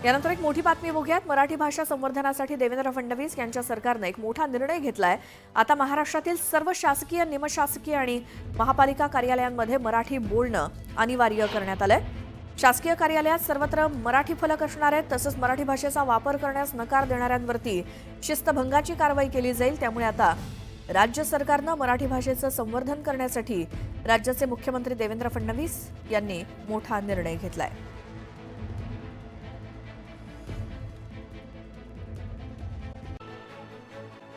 यानंतर एक मोठी बातमी बघूयात। मराठी भाषा संवर्धनासाठी देवेंद्र फडणवीस यांच्या सरकारने एक मोठा निर्णय घेतलाय। आता महाराष्ट्रातील सर्व शासकीय, निमशासकीय आणि महापालिका कार्यालयांमध्ये मराठी बोलणं अनिवार्य करण्यात आलंय। शासकीय कार्यालयात सर्वत्र मराठी फलक असणार आहेत। तसंच मराठी भाषेचा वापर करण्यास नकार देणाऱ्यांवरती शिस्तभंगाची कारवाई केली जाईल। त्यामुळे आता राज्य सरकारनं मराठी भाषेचं संवर्धन करण्यासाठी राज्याचे मुख्यमंत्री देवेंद्र फडणवीस यांनी मोठा निर्णय घेतलाय।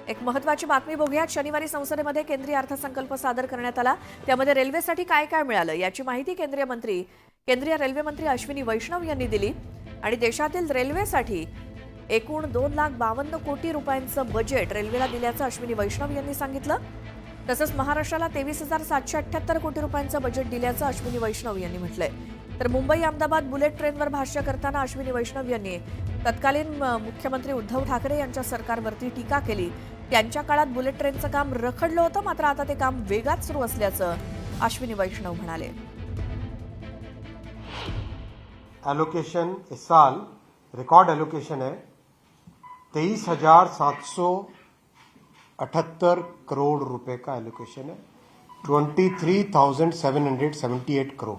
एक महत्त्वाची बातमी बघूयात। शनिवारी संसदेमध्ये केंद्रीय अर्थसंकल्प सादर करण्यात आला। त्यामध्ये रेल्वेसाठी काय काय मिळालं याची माहिती केंद्रीय रेल्वे मंत्री अश्विनी वैष्णव यांनी दिली। आणि देशातील रेल्वेसाठी एकूण 2,52 कोटी रुपयांचं बजेट रेल्वेला दिल्याचं अश्विनी वैष्णव यांनी सांगितलं। तसंच महाराष्ट्राला 23,778 कोटी रुपयांचं बजेट दिल्याचं अश्विनी वैष्णव यांनी म्हटलंय। तर मुंबई अहमदाबाद बुलेट ट्रेनवर भाष्य करताना अश्विनी वैष्णव यांनी तत्कालीन मुख्यमंत्री उद्धव ठाकरे यांच्या सरकारवरती टीका केली। त्यांच्या काळात बुलेट ट्रेनचं काम रखडलं होतं, मात्र आता ते काम वेगात सुरू असल्याचं अश्विनी वैष्णव म्हणाले। एलोकेशन इस साल रिकॉर्ड एलोकेशन है 23,778 करोड़ रुपए का एलोकेशन है। 23,778 करोड़।